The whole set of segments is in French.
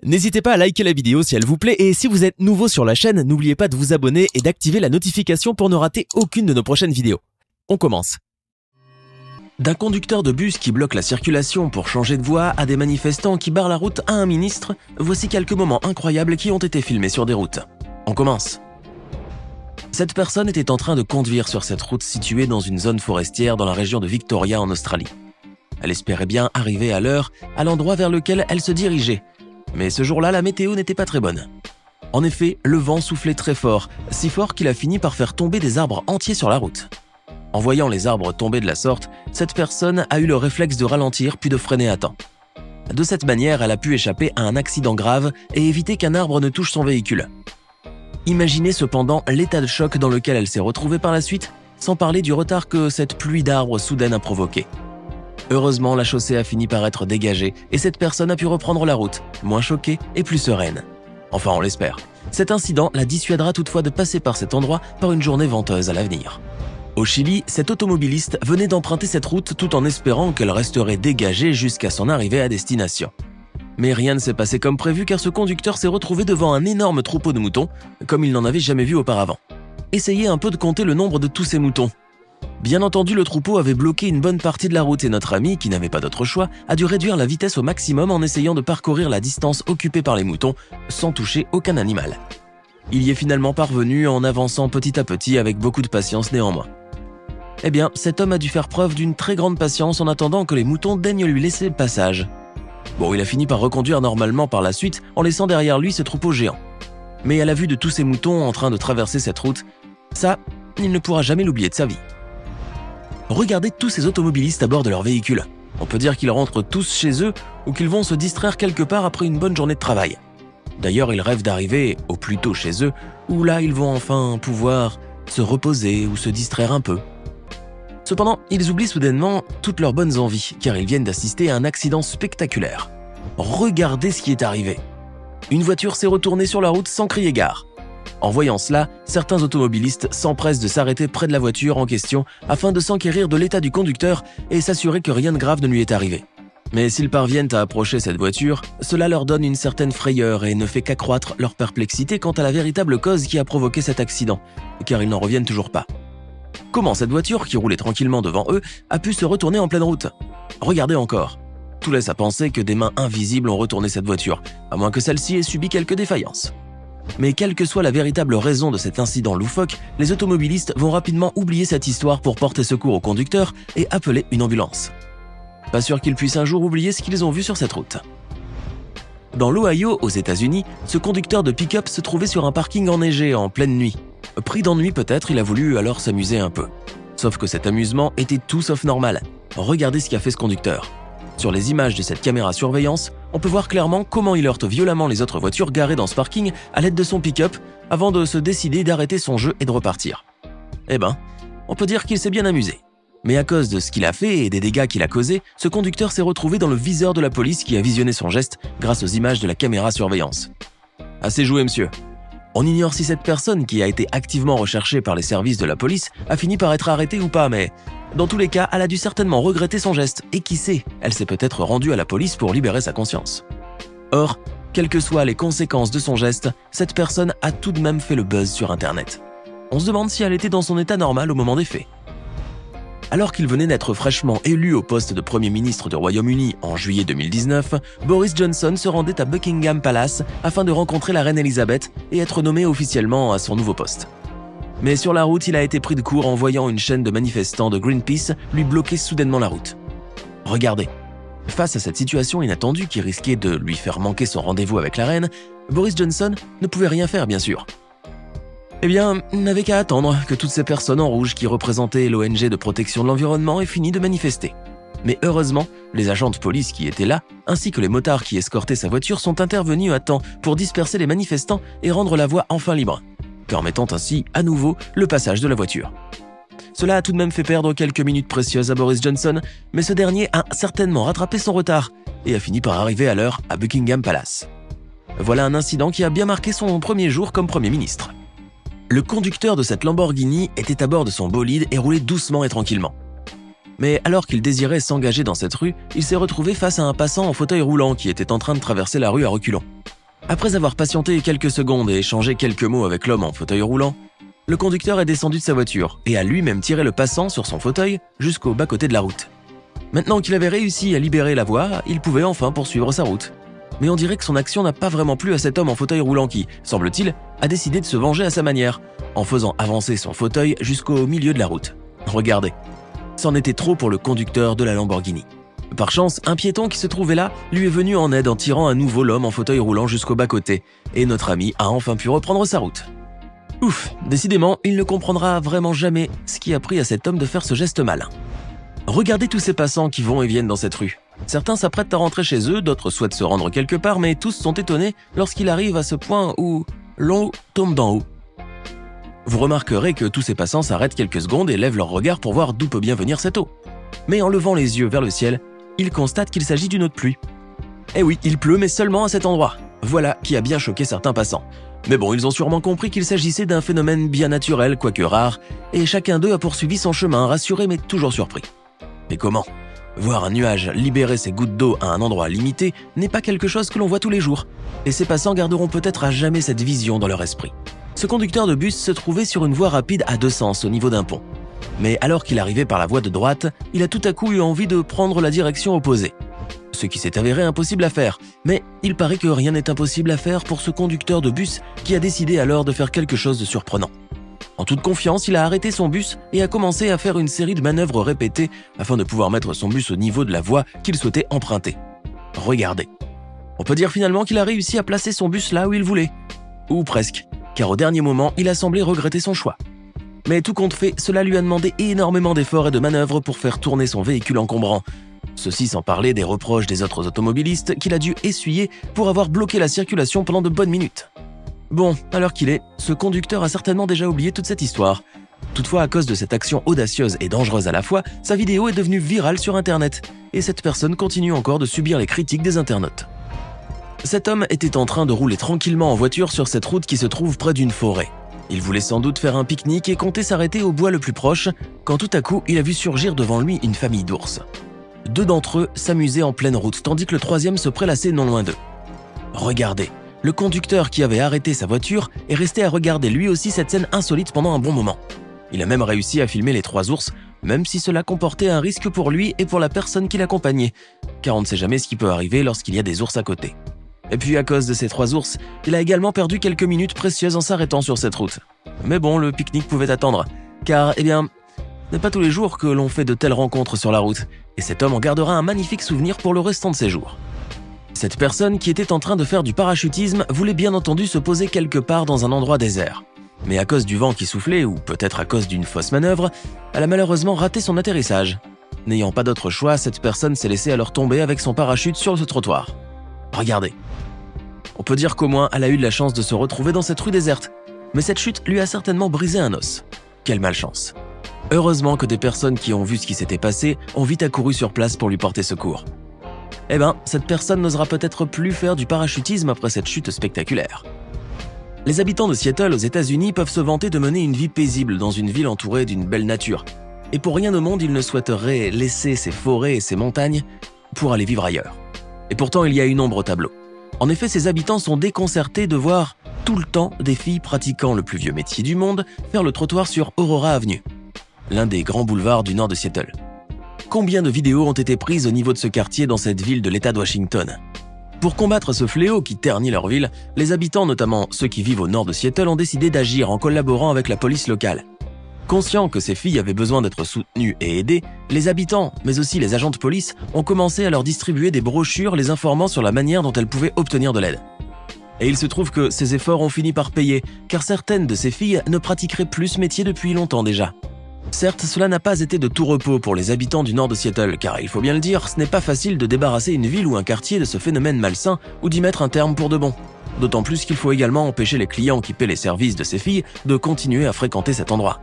N'hésitez pas à liker la vidéo si elle vous plaît et si vous êtes nouveau sur la chaîne, n'oubliez pas de vous abonner et d'activer la notification pour ne rater aucune de nos prochaines vidéos. On commence. D'un conducteur de bus qui bloque la circulation pour changer de voie à des manifestants qui barrent la route à un ministre, voici quelques moments incroyables qui ont été filmés sur des routes. On commence. Cette personne était en train de conduire sur cette route située dans une zone forestière dans la région de Victoria en Australie. Elle espérait bien arriver à l'heure à l'endroit vers lequel elle se dirigeait. Mais ce jour-là, la météo n'était pas très bonne. En effet, le vent soufflait très fort, si fort qu'il a fini par faire tomber des arbres entiers sur la route. En voyant les arbres tomber de la sorte, cette personne a eu le réflexe de ralentir puis de freiner à temps. De cette manière, elle a pu échapper à un accident grave et éviter qu'un arbre ne touche son véhicule. Imaginez cependant l'état de choc dans lequel elle s'est retrouvée par la suite, sans parler du retard que cette pluie d'arbres soudaine a provoqué. Heureusement, la chaussée a fini par être dégagée et cette personne a pu reprendre la route, moins choquée et plus sereine. Enfin, on l'espère. Cet incident la dissuadera toutefois de passer par cet endroit par une journée venteuse à l'avenir. Au Chili, cet automobiliste venait d'emprunter cette route tout en espérant qu'elle resterait dégagée jusqu'à son arrivée à destination. Mais rien ne s'est passé comme prévu car ce conducteur s'est retrouvé devant un énorme troupeau de moutons, comme il n'en avait jamais vu auparavant. Essayez un peu de compter le nombre de tous ces moutons. Bien entendu, le troupeau avait bloqué une bonne partie de la route et notre ami, qui n'avait pas d'autre choix, a dû réduire la vitesse au maximum en essayant de parcourir la distance occupée par les moutons sans toucher aucun animal. Il y est finalement parvenu en avançant petit à petit avec beaucoup de patience néanmoins. Eh bien, cet homme a dû faire preuve d'une très grande patience en attendant que les moutons daignent lui laisser le passage. Bon, il a fini par reconduire normalement par la suite en laissant derrière lui ce troupeau géant. Mais à la vue de tous ces moutons en train de traverser cette route, ça, il ne pourra jamais l'oublier de sa vie. Regardez tous ces automobilistes à bord de leur véhicule. On peut dire qu'ils rentrent tous chez eux ou qu'ils vont se distraire quelque part après une bonne journée de travail. D'ailleurs, ils rêvent d'arriver au plus tôt chez eux, où là, ils vont enfin pouvoir se reposer ou se distraire un peu. Cependant, ils oublient soudainement toutes leurs bonnes envies, car ils viennent d'assister à un accident spectaculaire. Regardez ce qui est arrivé. Une voiture s'est retournée sur la route sans crier gare. En voyant cela, certains automobilistes s'empressent de s'arrêter près de la voiture en question afin de s'enquérir de l'état du conducteur et s'assurer que rien de grave ne lui est arrivé. Mais s'ils parviennent à approcher cette voiture, cela leur donne une certaine frayeur et ne fait qu'accroître leur perplexité quant à la véritable cause qui a provoqué cet accident, car ils n'en reviennent toujours pas. Comment cette voiture, qui roulait tranquillement devant eux, a pu se retourner en pleine route? Regardez encore. Tout laisse à penser que des mains invisibles ont retourné cette voiture, à moins que celle-ci ait subi quelques défaillances. Mais quelle que soit la véritable raison de cet incident loufoque, les automobilistes vont rapidement oublier cette histoire pour porter secours au conducteur et appeler une ambulance. Pas sûr qu'ils puissent un jour oublier ce qu'ils ont vu sur cette route. Dans l'Ohio, aux États-Unis, ce conducteur de pick-up se trouvait sur un parking enneigé en pleine nuit. Pris d'ennui peut-être, il a voulu alors s'amuser un peu. Sauf que cet amusement était tout sauf normal. Regardez ce qu'a fait ce conducteur. Sur les images de cette caméra surveillance, on peut voir clairement comment il heurte violemment les autres voitures garées dans ce parking à l'aide de son pick-up avant de se décider d'arrêter son jeu et de repartir. Eh ben, on peut dire qu'il s'est bien amusé. Mais à cause de ce qu'il a fait et des dégâts qu'il a causés, ce conducteur s'est retrouvé dans le viseur de la police qui a visionné son geste grâce aux images de la caméra surveillance. Assez joué, monsieur. On ignore si cette personne, qui a été activement recherchée par les services de la police, a fini par être arrêtée ou pas, mais dans tous les cas, elle a dû certainement regretter son geste, et qui sait, elle s'est peut-être rendue à la police pour libérer sa conscience. Or, quelles que soient les conséquences de son geste, cette personne a tout de même fait le buzz sur Internet. On se demande si elle était dans son état normal au moment des faits. Alors qu'il venait d'être fraîchement élu au poste de Premier ministre du Royaume-Uni en juillet 2019, Boris Johnson se rendait à Buckingham Palace afin de rencontrer la reine Elisabeth et être nommé officiellement à son nouveau poste. Mais sur la route, il a été pris de court en voyant une chaîne de manifestants de Greenpeace lui bloquer soudainement la route. Regardez. Face à cette situation inattendue qui risquait de lui faire manquer son rendez-vous avec la reine, Boris Johnson ne pouvait rien faire bien sûr. Eh bien, il n'avait qu'à attendre que toutes ces personnes en rouge qui représentaient l'ONG de protection de l'environnement aient fini de manifester. Mais heureusement, les agents de police qui étaient là, ainsi que les motards qui escortaient sa voiture sont intervenus à temps pour disperser les manifestants et rendre la voie enfin libre, permettant ainsi à nouveau le passage de la voiture. Cela a tout de même fait perdre quelques minutes précieuses à Boris Johnson, mais ce dernier a certainement rattrapé son retard et a fini par arriver à l'heure à Buckingham Palace. Voilà un incident qui a bien marqué son premier jour comme Premier ministre. Le conducteur de cette Lamborghini était à bord de son bolide et roulait doucement et tranquillement. Mais alors qu'il désirait s'engager dans cette rue, il s'est retrouvé face à un passant en fauteuil roulant qui était en train de traverser la rue à reculons. Après avoir patienté quelques secondes et échangé quelques mots avec l'homme en fauteuil roulant, le conducteur est descendu de sa voiture et a lui-même tiré le passant sur son fauteuil jusqu'au bas-côté de la route. Maintenant qu'il avait réussi à libérer la voie, il pouvait enfin poursuivre sa route. Mais on dirait que son action n'a pas vraiment plu à cet homme en fauteuil roulant qui, semble-t-il, a décidé de se venger à sa manière, en faisant avancer son fauteuil jusqu'au milieu de la route. Regardez, c'en était trop pour le conducteur de la Lamborghini. Par chance, un piéton qui se trouvait là lui est venu en aide en tirant à nouveau l'homme en fauteuil roulant jusqu'au bas-côté, et notre ami a enfin pu reprendre sa route. Ouf, décidément, il ne comprendra vraiment jamais ce qui a pris à cet homme de faire ce geste malin. Regardez tous ces passants qui vont et viennent dans cette rue. Certains s'apprêtent à rentrer chez eux, d'autres souhaitent se rendre quelque part, mais tous sont étonnés lorsqu'il arrive à ce point où l'eau tombe d'en haut. Vous remarquerez que tous ces passants s'arrêtent quelques secondes et lèvent leur regard pour voir d'où peut bien venir cette eau. Mais en levant les yeux vers le ciel, ils constatent qu'il s'agit d'une eau de pluie. Eh oui, il pleut, mais seulement à cet endroit. Voilà qui a bien choqué certains passants. Mais bon, ils ont sûrement compris qu'il s'agissait d'un phénomène bien naturel, quoique rare, et chacun d'eux a poursuivi son chemin, rassuré mais toujours surpris. Mais comment ? Voir un nuage libérer ses gouttes d'eau à un endroit limité n'est pas quelque chose que l'on voit tous les jours, et ces passants garderont peut-être à jamais cette vision dans leur esprit. Ce conducteur de bus se trouvait sur une voie rapide à deux sens au niveau d'un pont. Mais alors qu'il arrivait par la voie de droite, il a tout à coup eu envie de prendre la direction opposée. Ce qui s'est avéré impossible à faire, mais il paraît que rien n'est impossible à faire pour ce conducteur de bus qui a décidé alors de faire quelque chose de surprenant. En toute confiance, il a arrêté son bus et a commencé à faire une série de manœuvres répétées afin de pouvoir mettre son bus au niveau de la voie qu'il souhaitait emprunter. Regardez. On peut dire finalement qu'il a réussi à placer son bus là où il voulait. Ou presque, car au dernier moment, il a semblé regretter son choix. Mais tout compte fait, cela lui a demandé énormément d'efforts et de manœuvres pour faire tourner son véhicule encombrant. Ceci sans parler des reproches des autres automobilistes qu'il a dû essuyer pour avoir bloqué la circulation pendant de bonnes minutes. Bon, à l'heure qu'il est, ce conducteur a certainement déjà oublié toute cette histoire. Toutefois, à cause de cette action audacieuse et dangereuse à la fois, sa vidéo est devenue virale sur Internet, et cette personne continue encore de subir les critiques des internautes. Cet homme était en train de rouler tranquillement en voiture sur cette route qui se trouve près d'une forêt. Il voulait sans doute faire un pique-nique et comptait s'arrêter au bois le plus proche, quand tout à coup, il a vu surgir devant lui une famille d'ours. Deux d'entre eux s'amusaient en pleine route, tandis que le troisième se prélassait non loin d'eux. Regardez, le conducteur qui avait arrêté sa voiture est resté à regarder lui aussi cette scène insolite pendant un bon moment. Il a même réussi à filmer les trois ours, même si cela comportait un risque pour lui et pour la personne qui l'accompagnait, car on ne sait jamais ce qui peut arriver lorsqu'il y a des ours à côté. Et puis à cause de ces trois ours, il a également perdu quelques minutes précieuses en s'arrêtant sur cette route. Mais bon, le pique-nique pouvait attendre, car, ce n'est pas tous les jours que l'on fait de telles rencontres sur la route, et cet homme en gardera un magnifique souvenir pour le restant de ses jours. Cette personne qui était en train de faire du parachutisme voulait bien entendu se poser quelque part dans un endroit désert. Mais à cause du vent qui soufflait, ou peut-être à cause d'une fausse manœuvre, elle a malheureusement raté son atterrissage. N'ayant pas d'autre choix, cette personne s'est laissée alors tomber avec son parachute sur le trottoir. Regardez. On peut dire qu'au moins elle a eu de la chance de se retrouver dans cette rue déserte, mais cette chute lui a certainement brisé un os. Quelle malchance. Heureusement que des personnes qui ont vu ce qui s'était passé ont vite accouru sur place pour lui porter secours. Cette personne n'osera peut-être plus faire du parachutisme après cette chute spectaculaire. Les habitants de Seattle aux États-Unis peuvent se vanter de mener une vie paisible dans une ville entourée d'une belle nature. Et pour rien au monde, ils ne souhaiteraient laisser ces forêts et ces montagnes pour aller vivre ailleurs. Et pourtant, il y a une ombre au tableau. En effet, ces habitants sont déconcertés de voir tout le temps des filles pratiquant le plus vieux métier du monde faire le trottoir sur Aurora Avenue, l'un des grands boulevards du nord de Seattle. Combien de vidéos ont été prises au niveau de ce quartier dans cette ville de l'État de Washington ? Pour combattre ce fléau qui ternit leur ville, les habitants, notamment ceux qui vivent au nord de Seattle, ont décidé d'agir en collaborant avec la police locale. Conscients que ces filles avaient besoin d'être soutenues et aidées, les habitants, mais aussi les agents de police, ont commencé à leur distribuer des brochures les informant sur la manière dont elles pouvaient obtenir de l'aide. Et il se trouve que ces efforts ont fini par payer, car certaines de ces filles ne pratiqueraient plus ce métier depuis longtemps déjà. Certes, cela n'a pas été de tout repos pour les habitants du nord de Seattle, car il faut bien le dire, ce n'est pas facile de débarrasser une ville ou un quartier de ce phénomène malsain ou d'y mettre un terme pour de bon. D'autant plus qu'il faut également empêcher les clients qui paient les services de ces filles de continuer à fréquenter cet endroit.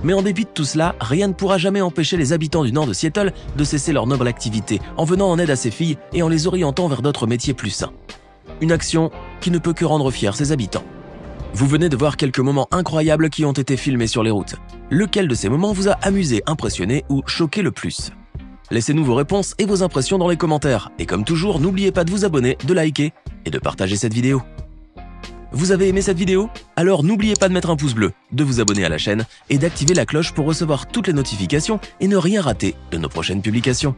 Mais en dépit de tout cela, rien ne pourra jamais empêcher les habitants du nord de Seattle de cesser leur noble activité en venant en aide à ces filles et en les orientant vers d'autres métiers plus sains. Une action qui ne peut que rendre fiers ses habitants. Vous venez de voir quelques moments incroyables qui ont été filmés sur les routes. Lequel de ces moments vous a amusé, impressionné ou choqué le plus ? Laissez-nous vos réponses et vos impressions dans les commentaires. Et comme toujours, n'oubliez pas de vous abonner, de liker et de partager cette vidéo. Vous avez aimé cette vidéo? Alors n'oubliez pas de mettre un pouce bleu, de vous abonner à la chaîne et d'activer la cloche pour recevoir toutes les notifications et ne rien rater de nos prochaines publications.